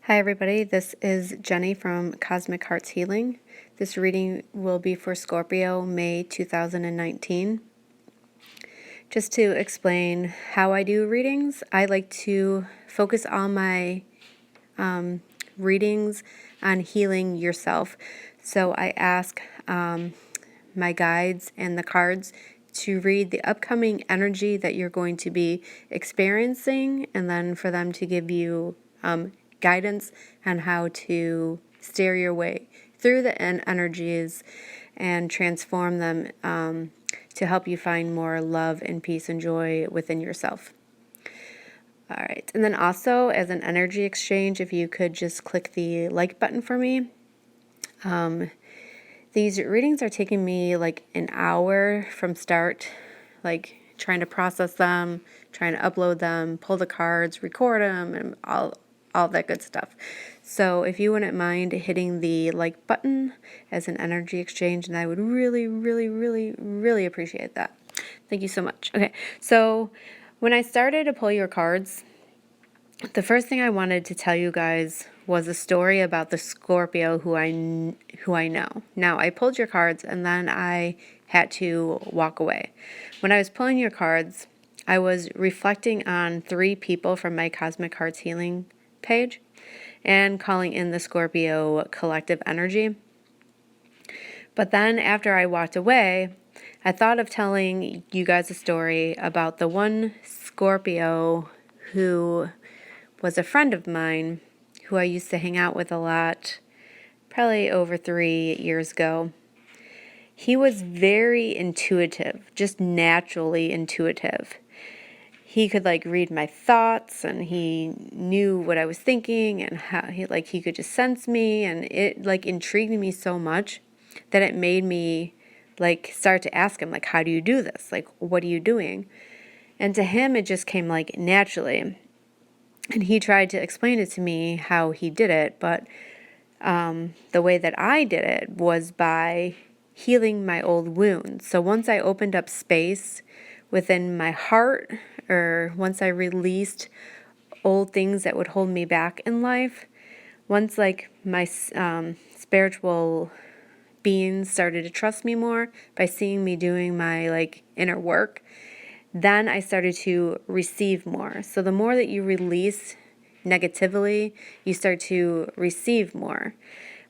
Hi everybody, this is Jenny from Cosmic Hearts Healing. This reading will be for Scorpio, May 2019. Just to explain how I do readings, I like to focus all my readings on healing yourself. So I ask my guides and the cards to read the upcoming energy that you're going to be experiencing, and then for them to give you guidance on how to steer your way through the energies and transform them to help you find more love and peace and joy within yourself. All right, and then also as an energy exchange, if you could just click the like button for me. These readings are taking me like an hour from start, like trying to process them, trying to upload them, pull the cards, record them, and all that good stuff. So if you wouldn't mind hitting the like button as an energy exchange, and I would really, really, really, really appreciate that. Thank you so much. Okay, so when I started to pull your cards, the first thing I wanted to tell you guys was a story about the Scorpio who I know. Now, I pulled your cards and then I had to walk away. When I was pulling your cards, I was reflecting on 3 people from my Cosmic Hearts Healing page and calling in the Scorpio collective energy. But then after I walked away, I thought of telling you guys a story about the one Scorpio who was a friend of mine who I used to hang out with a lot, probably over 3 years ago. He was very intuitive, just naturally intuitive. He could read my thoughts, and he knew what I was thinking, and how he could just sense me, and it intrigued me so much that it made me start to ask him, how do you do this? What are you doing? And to him it just came naturally. And he tried to explain it to me how he did it, but the way that I did it was by healing my old wounds. So once I opened up space within my heart, or once I released old things that would hold me back in life, once my spiritual beings started to trust me more by seeing me doing my inner work, then I started to receive more. So the more that you release negatively, you start to receive more.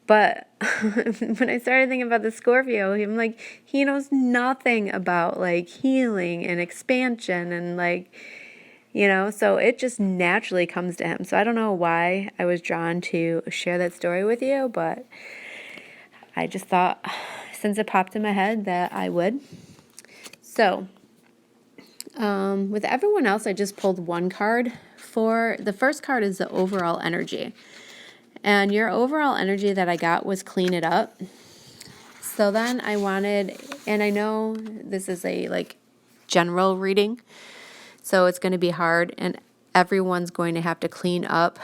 But when I started thinking about the Scorpio, I'm he knows nothing about healing and expansion and so it just naturally comes to him. So I don't know why I was drawn to share that story with you, but I just thought, since it popped in my head, that I would. So with everyone else, I just pulled one card. For the first card is the overall energy. And your overall energy that I got was clean it up. So then I wanted, and I know this is a general reading, so it's going to be hard, and everyone's going to have to clean up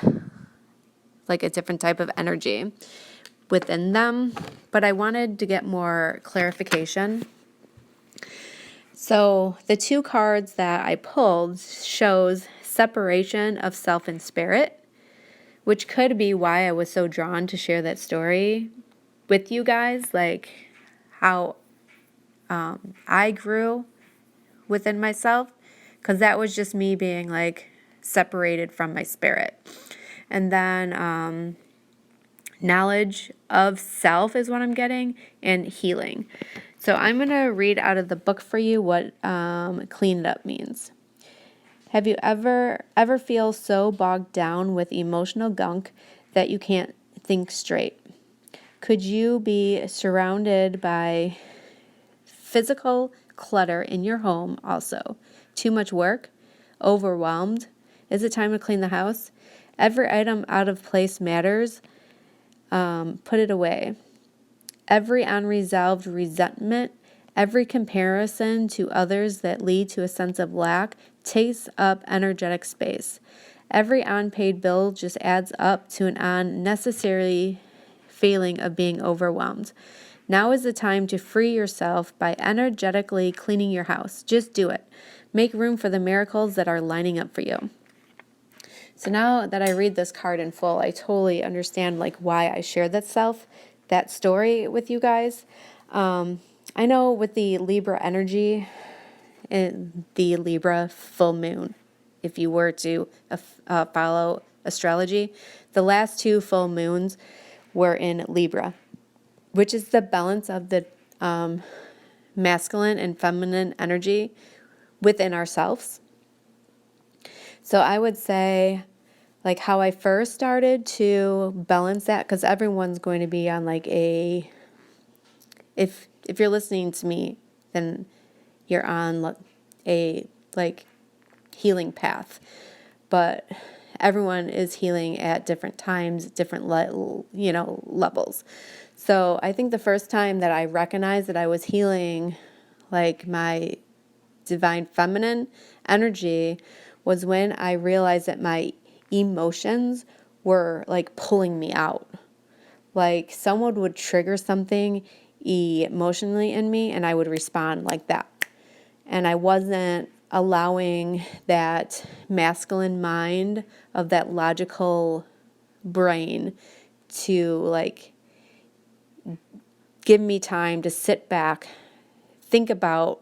a different type of energy within them. But I wanted to get more clarification. So the 2 cards that I pulled shows separation of self and spirit, which could be why I was so drawn to share that story with you guys, how I grew within myself, because that was just me being separated from my spirit. And then knowledge of self is what I'm getting, and healing. So I'm going to read out of the book for you what clean it up means. Have you ever feel so bogged down with emotional gunk that you can't think straight? Could you be surrounded by physical clutter in your home also? Too much work? Overwhelmed? Is it time to clean the house? Every item out of place matters. Put it away. Every unresolved resentment, every comparison to others that lead to a sense of lack takes up energetic space. Every unpaid bill just adds up to an unnecessary feeling of being overwhelmed. Now is the time to free yourself by energetically cleaning your house. Just do it. Make room for the miracles that are lining up for you. So now that I read this card in full, I totally understand like why I share that story with you guys. I know with the Libra energy, in the Libra full moon, if you were to follow astrology, the last 2 full moons were in Libra, which is the balance of the masculine and feminine energy within ourselves. So I would say, like, how I first started to balance that, because everyone's going to be on like if you're listening to me, then you're on a like healing path, but everyone is healing at different times, different levels. So I think the first time that I recognized that I was healing like my divine feminine energy was when I realized that my emotions were like pulling me out. Like someone would trigger something emotionally in me and I would respond like that. And I wasn't allowing that masculine mind of that logical brain to like give me time to sit back, think about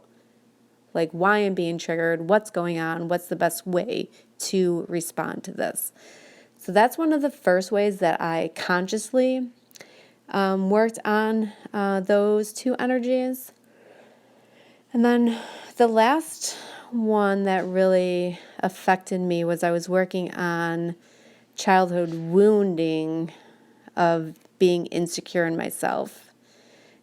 like why I'm being triggered, what's going on, what's the best way to respond to this. So that's one of the first ways that I consciously worked on those 2 energies. And then the last one that really affected me was I was working on childhood wounding of being insecure in myself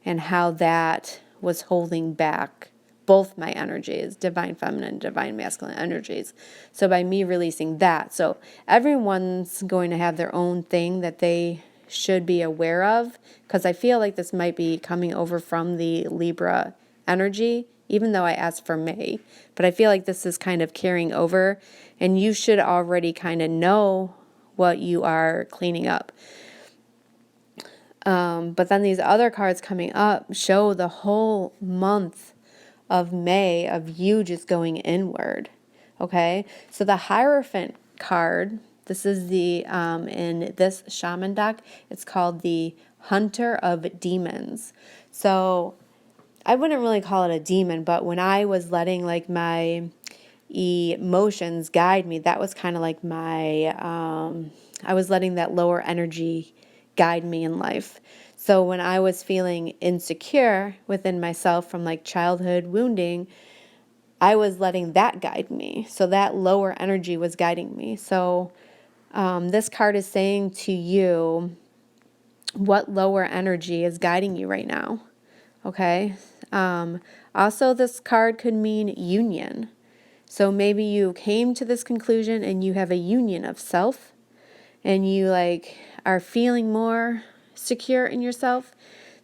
and how that was holding back both my energies, divine feminine, divine masculine energies. So by me releasing that, so everyone's going to have their own thing that they should be aware of, because I feel like this might be coming over from the Libra energy, even though I asked for May. But I feel like this is kind of carrying over, and you should already kind of know what you are cleaning up. But then these other cards coming up show the whole month of May of you just going inward. Okay, so the Hierophant card, this is the in this shaman deck, it's called the Hunter of Demons. So I wouldn't really call it a demon, but when I was letting like my emotions guide me, that was kind of like my I was letting that lower energy guide me in life. So when I was feeling insecure within myself from like childhood wounding, I was letting that guide me. So that lower energy was guiding me. So this card is saying to you what lower energy is guiding you right now. Okay. Also, this card could mean union. So maybe you came to this conclusion and you have a union of self and you like are feeling more secure in yourself.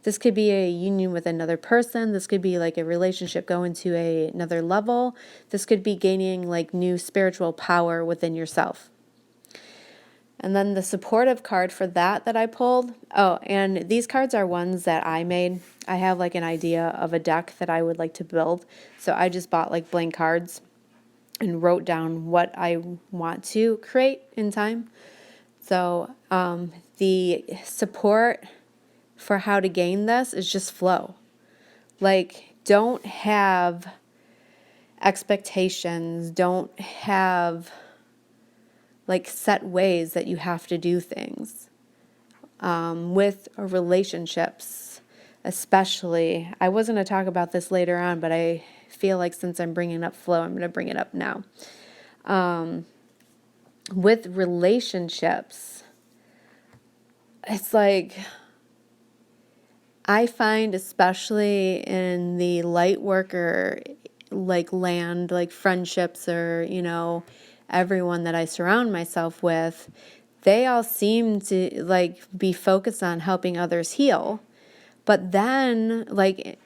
This could be a union with another person. This could be like a relationship going to another level. This could be gaining like new spiritual power within yourself. And then the supportive card for that I pulled. Oh, and these cards are ones that I made. I have like an idea of a deck that I would like to build. So I just bought like blank cards and wrote down what I want to create in time. So the support for how to gain this is just flow. Like, don't have expectations. Don't have like set ways that you have to do things. With relationships, especially. I was going to talk about this later on, but I feel like since I'm bringing up flow, I'm going to bring it up now. With relationships, it's like I find, especially in the light worker like land, like friendships or, everyone that I surround myself with, they all seem to like be focused on helping others heal. But then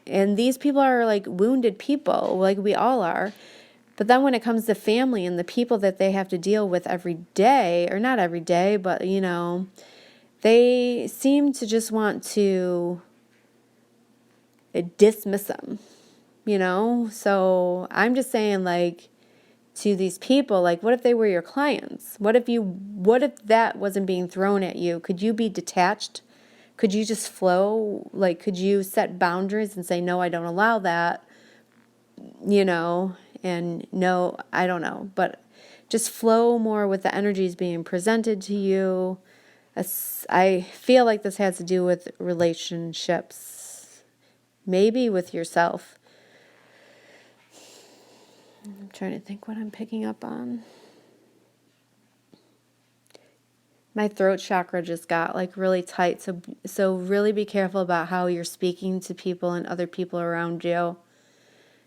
and these people are like wounded people, like we all are. But then when it comes to family and the people that they have to deal with every day, or not every day, but they seem to just want to dismiss them, So I'm just saying, like, to these people. Like, what if they were your clients? What if that wasn't being thrown at you? Could you be detached? Could you just flow? Like, could you set boundaries and say, no, I don't allow that, and no, I don't know, but just flow more with the energies being presented to you. I feel like this has to do with relationships, maybe with yourself. I'm trying to think what I'm picking up on. My throat chakra just got like really tight. So really be careful about how you're speaking to people and other people around you.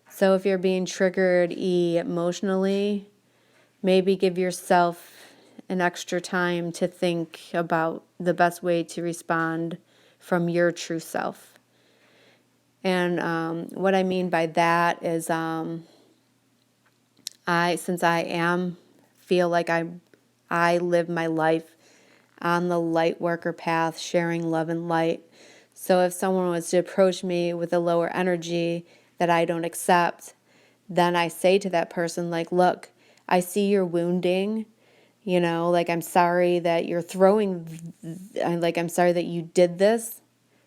So if you're being triggered emotionally, maybe give yourself an extra time to think about the best way to respond from your true self. And what I mean by that is since I feel like I live my life on the light worker path, sharing love and light. So if someone was to approach me with a lower energy that I don't accept, then I say to that person, like, look, I see your wounding, like, I'm sorry that you're I'm sorry that you did this,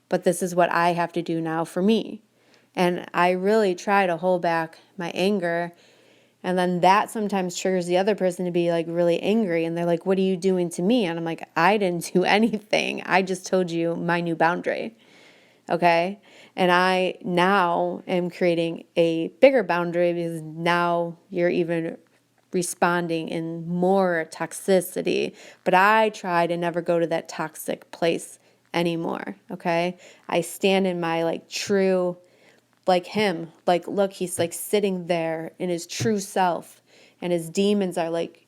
but this is what I have to do now for me. And I really try to hold back my anger. And then that sometimes triggers the other person to be like really angry. And they're like, what are you doing to me? And I'm like, I didn't do anything. I just told you my new boundary. Okay. And I now am creating a bigger boundary because now you're even responding in more toxicity. But I try to never go to that toxic place anymore. Okay. I stand in my like true, like him, like, look, he's like sitting there in his true self, and his demons are like,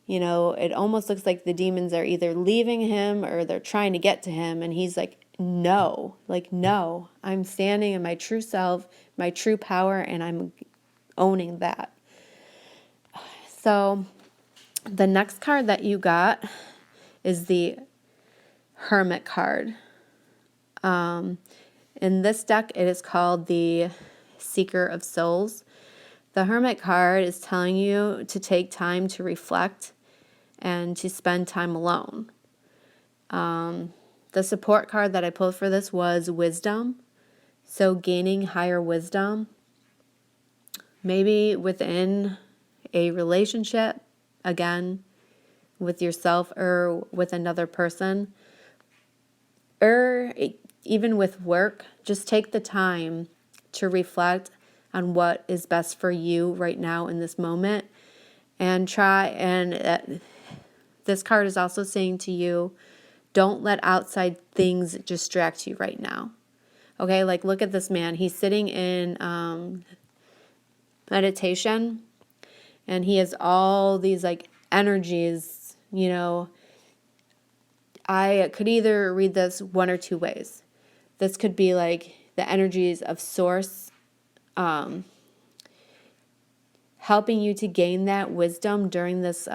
it almost looks like the demons are either leaving him or they're trying to get to him. And he's like, no, I'm standing in my true self, my true power, and I'm owning that. So the next card that you got is the Hermit Card. In this deck, it is called the Seeker of Souls. The Hermit Card is telling you to take time to reflect and to spend time alone. The support card that I pulled for this was Wisdom. So gaining higher wisdom, maybe within a relationship, again, with yourself or with another person, or even with work. Just take the time to reflect on what is best for you right now in this moment, and try. And this card is also saying to you, don't let outside things distract you right now. Okay, like, look at this man. He's sitting in meditation, and he has all these like energies. I could either read this one or two ways. This could be like the energies of Source helping you to gain that wisdom during this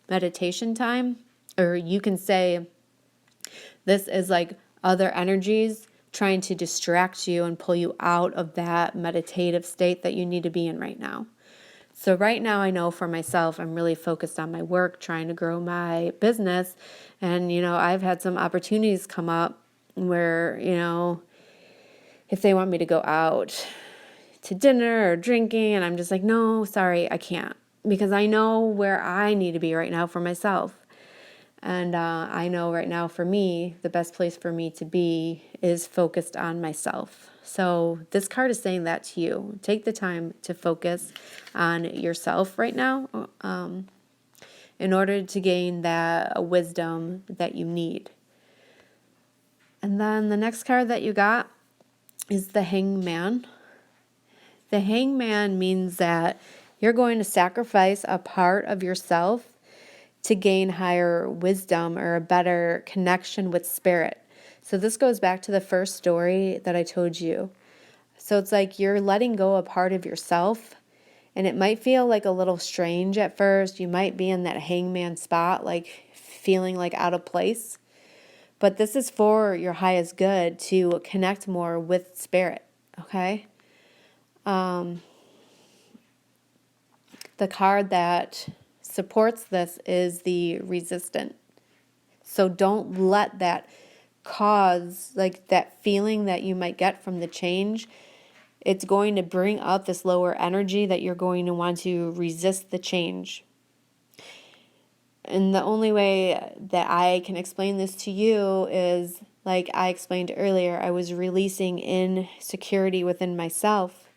meditation time. Or you can say this is like other energies trying to distract you and pull you out of that meditative state that you need to be in right now. So right now, I know for myself, I'm really focused on my work, trying to grow my business. And, I've had some opportunities come up where, if they want me to go out to dinner or drinking, and I'm just like, no, sorry, I can't. Because I know where I need to be right now for myself. And I know right now for me, the best place for me to be is focused on myself. So this card is saying that to you. Take the time to focus on yourself right now in order to gain that wisdom that you need. And then the next card that you got is the Hangman. The Hangman means that you're going to sacrifice a part of yourself to gain higher wisdom or a better connection with spirit. So this goes back to the first story that I told you. So it's like you're letting go a part of yourself, and it might feel like a little strange at first. You might be in that hangman spot, like feeling like out of place. But this is for your highest good, to connect more with spirit, okay? The card that supports this is the Resistant. So don't let that cause, like that feeling that you might get from the change. It's going to bring up this lower energy that you're going to want to resist the change. And the only way that I can explain this to you is, like I explained earlier, I was releasing insecurity within myself.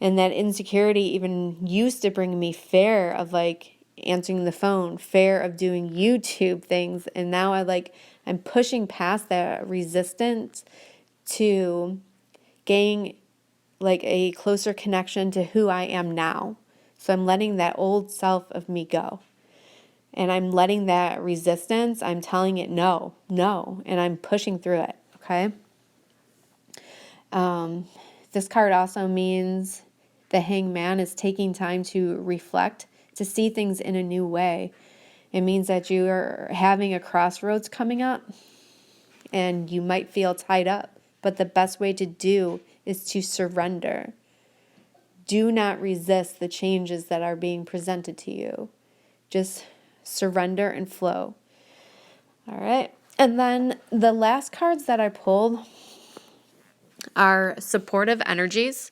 And that insecurity even used to bring me fear of like answering the phone, fear of doing YouTube things. And now I'm pushing past that resistance to gain like a closer connection to who I am now. So I'm letting that old self of me go. And I'm letting that resistance, I'm telling it no, no, and I'm pushing through it, okay? This card also means the Hangman is taking time to reflect, to see things in a new way. It means that you are having a crossroads coming up and you might feel tied up, but the best way to do is to surrender. Do not resist the changes that are being presented to you. Just surrender and flow. All right. And then the last cards that I pulled are supportive energies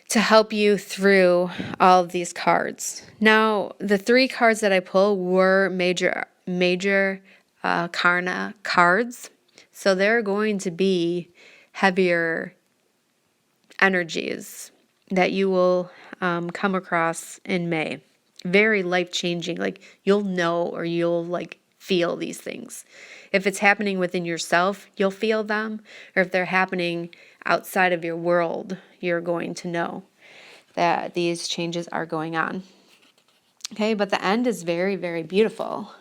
to help you through all of these cards. Now, the 3 cards that I pulled were major Karna cards. So they're going to be heavier energies that you will come across in May. Very life-changing. Like you'll know or you'll like feel these things. If it's happening within yourself, you'll feel them. Or if they're happening outside of your world, you're going to know that these changes are going on. Okay, but the end is very, very beautiful.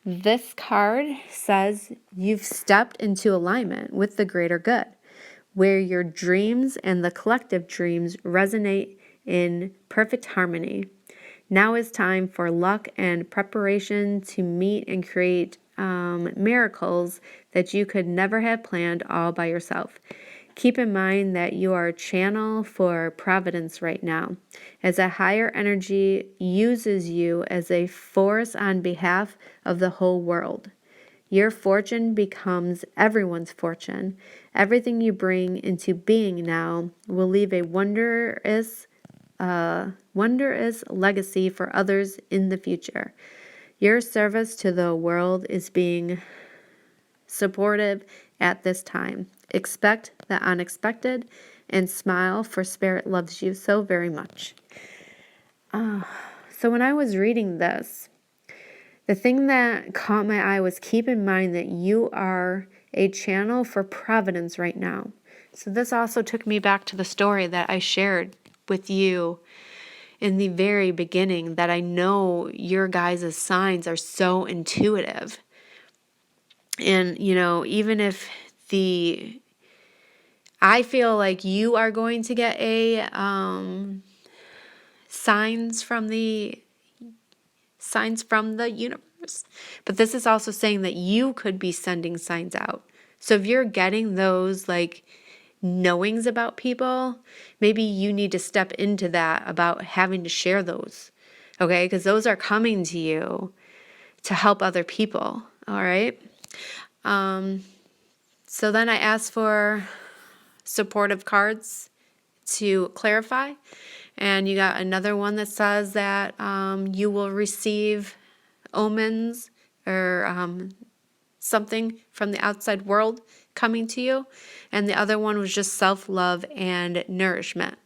This card says you've stepped into alignment with the greater good, where your dreams and the collective dreams resonate in perfect harmony. Now is time for luck and preparation to meet and create miracles that you could never have planned all by yourself. Keep in mind that you are a channel for providence right now, as a higher energy uses you as a force on behalf of the whole world. Your fortune becomes everyone's fortune. Everything you bring into being now will leave a wondrous legacy for others in the future. Your service to the world is being supportive at this time. Expect the unexpected and smile, for Spirit loves you so very much. So when I was reading this, the thing that caught my eye was keep in mind that you are a channel for providence right now. So this also took me back to the story that I shared with you in the very beginning, that I know your guys' signs are so intuitive. And, even if I feel like you are going to get signs from the universe. But this is also saying that you could be sending signs out. So if you're getting those like knowings about people, maybe you need to step into that about having to share those. Okay? Because those are coming to you to help other people. All right? So then I asked for supportive cards to clarify. And you got another one that says that you will receive omens or something from the outside world coming to you. And the other one was just self-love and nourishment.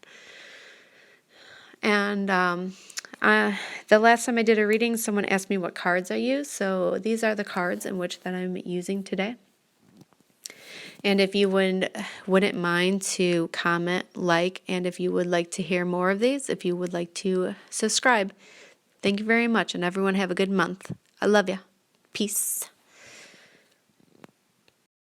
And the last time I did a reading, someone asked me what cards I use. So these are the cards in which that I'm using today. And if you wouldn't mind to comment, like, and if you would like to hear more of these, if you would like to subscribe. Thank you very much, and everyone have a good month. I love you. Peace.